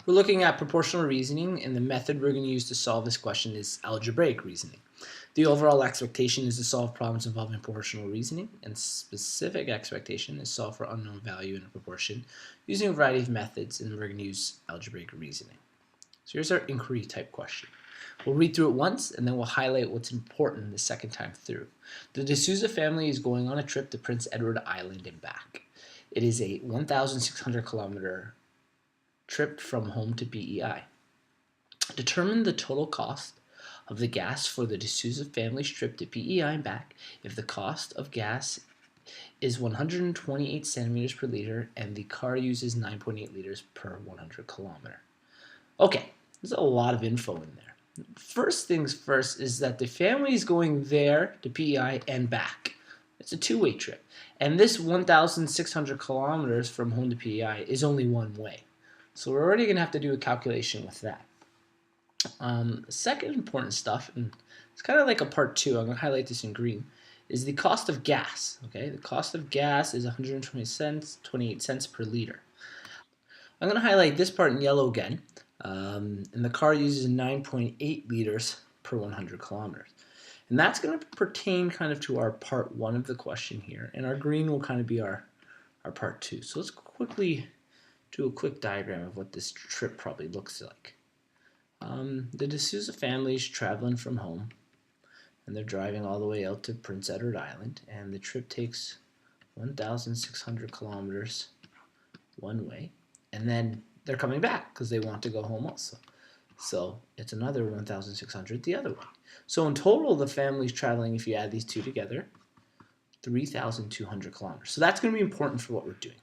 We're looking at proportional reasoning, and the method we're going to use to solve this question is algebraic reasoning. The overall expectation is to solve problems involving proportional reasoning, and specific expectation is solve for unknown value in a proportion using a variety of methods, and we're going to use algebraic reasoning. So here's our inquiry type question. We'll read through it once, and then we'll highlight what's important the second time through. The D'Souza family is going on a trip to Prince Edward Island and back. It is a 1,600 kilometer trip from home to PEI. Determine the total cost of the gas for the D'Souza family's trip to PEI and back if the cost of gas is 128 centimeters per liter and the car uses 9.8 liters per 100 kilometer. Okay, there's a lot of info in there. First things first is that the family is going there to PEI and back. It's a two-way trip. And this 1,600 kilometers from home to PEI is only one way. So we're already going to have to do a calculation with that. Second important stuff, and it's kind of like a part two, I'm going to highlight this in green, is the cost of gas. Okay, the cost of gas is 128 cents per liter. I'm going to highlight this part in yellow again, and the car uses 9.8 liters per 100 kilometers. And that's going to pertain kind of to our part one of the question here, and our green will kind of be our part two. So let's quickly do a quick diagram of what this trip probably looks like. The D'Souza family is traveling from home, and they're driving all the way out to Prince Edward Island, and the trip takes 1,600 kilometers one way, and then they're coming back because they want to go home also. So it's another 1,600 the other way. So in total, the family's traveling, if you add these two together, 3,200 kilometers. So that's going to be important for what we're doing.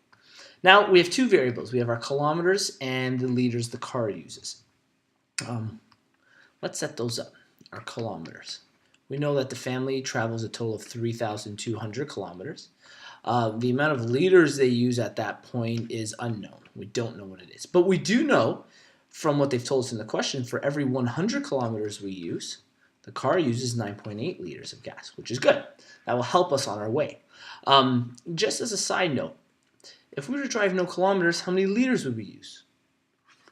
Now, we have two variables. We have our kilometers and the liters the car uses. Let's set those up, our kilometers. We know that the family travels a total of 3,200 kilometers. The amount of liters they use at that point is unknown. We don't know what it is. But we do know, from what they've told us in the question, for every 100 kilometers we use, the car uses 9.8 liters of gas, which is good. That will help us on our way. Just as a side note, if we were to drive no kilometers, how many liters would we use?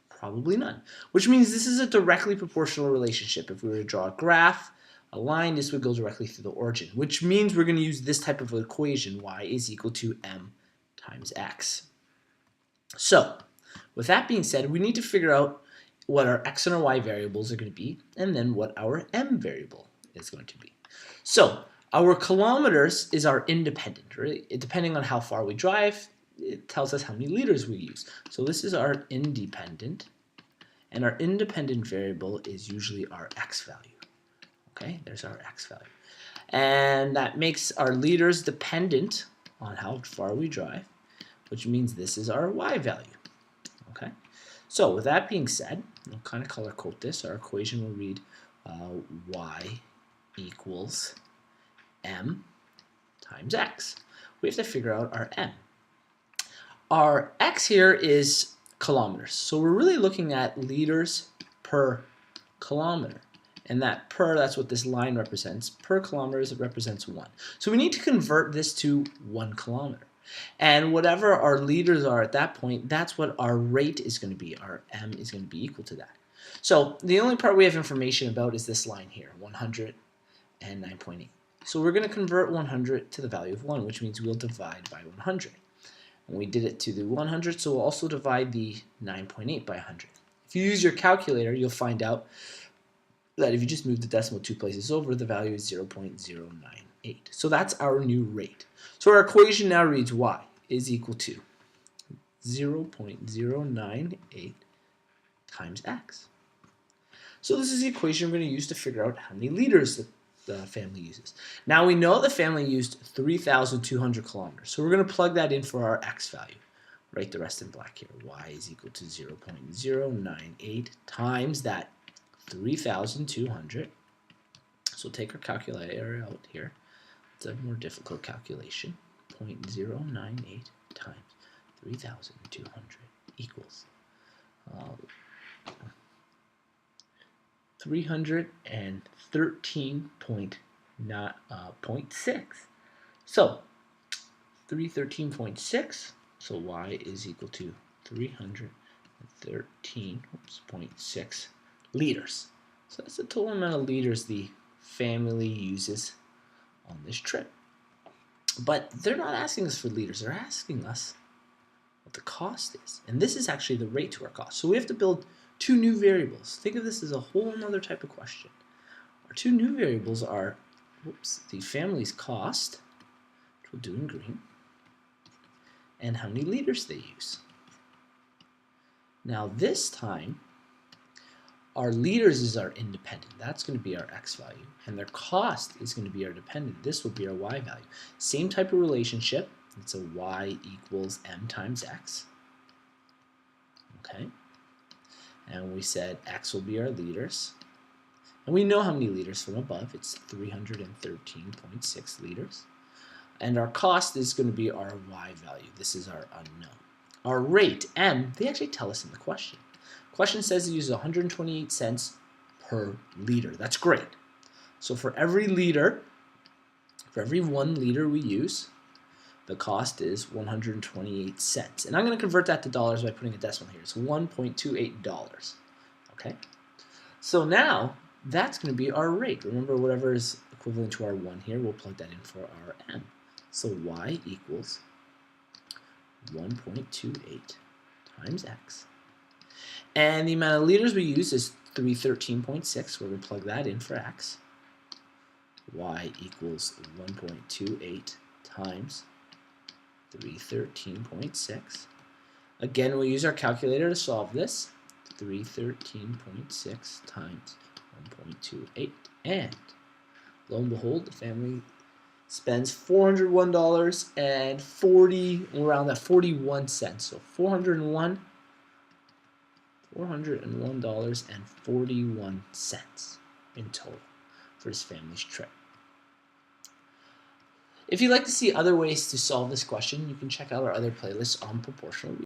Probably none, which means this is a directly proportional relationship. If we were to draw a graph, a line, this would go directly through the origin, which means we're going to use this type of equation, y is equal to m times x. So, with that being said, we need to figure out what our x and our y variables are going to be, and then what our m variable is going to be. So, our kilometers is our independent, right? Depending on how far we drive, it tells us how many liters we use. So this is our independent, and our independent variable is usually our x value. Okay, there's our x value. And that makes our liters dependent on how far we drive, which means this is our y value. Okay, so with that being said, we'll kind of color code this. Our equation will read y equals m times x. We have to figure out our m. Our x here is kilometers, so we're really looking at liters per kilometer. And that per, that's what this line represents. Per kilometers, it represents 1. So we need to convert this to 1 kilometer. And whatever our liters are at that point, that's what our rate is going to be. Our m is going to be equal to that. So the only part we have information about is this line here, 100 and 9.8. So we're going to convert 100 to the value of 1, which means we'll divide by 100. And we did it to the 100, so we'll also divide the 9.8 by 100. If you use your calculator, you'll find out that if you just move the decimal 2 places over, the value is 0.098. So that's our new rate. So our equation now reads y is equal to 0.098 times x. So this is the equation we're going to use to figure out how many liters the family uses. Now we know the family used 3,200 kilometers, so we're going to plug that in for our x value. Write the rest in black here. Y is equal to 0.098 times that 3,200. So take our calculator out here. It's a more difficult calculation. 0.098 times 3,200 equals 313.6. So 313.6. So y is equal to 313.6 13.6 liters. So that's the total amount of liters the family uses on this trip. But they're not asking us for liters, they're asking us what the cost is. And this is actually the rate to our cost. So we have to build two new variables. Think of this as a whole other type of question. Our two new variables are the family's cost, which we'll do in green, and how many liters they use. Now this time, our liters is our independent. That's going to be our x value. And their cost is going to be our dependent. This will be our y value. Same type of relationship. It's a y equals m times x. Okay. And we said x will be our liters. And we know how many liters from above. It's 313.6 liters. And our cost is going to be our y value. This is our unknown. Our rate, m, they actually tell us in the question. Question says it uses 128 cents per liter. That's great. So for every 1 liter we use, the cost is 128 cents. And I'm going to convert that to dollars by putting a decimal here. It's $1.28. Okay? So now that's going to be our rate. Remember, whatever is equivalent to our 1 here, we'll plug that in for our m. So y equals 1.28 times x. And the amount of liters we use is 313.6. We're going to plug that in for x. Y equals 1.28 times 313.6. Again, we'll use our calculator to solve this. 313.6 times 1.28. And lo and behold, the family spends $401.40, around that 41 cents. So $401.41 in total for his family's trip. If you'd like to see other ways to solve this question, you can check out our other playlists on proportional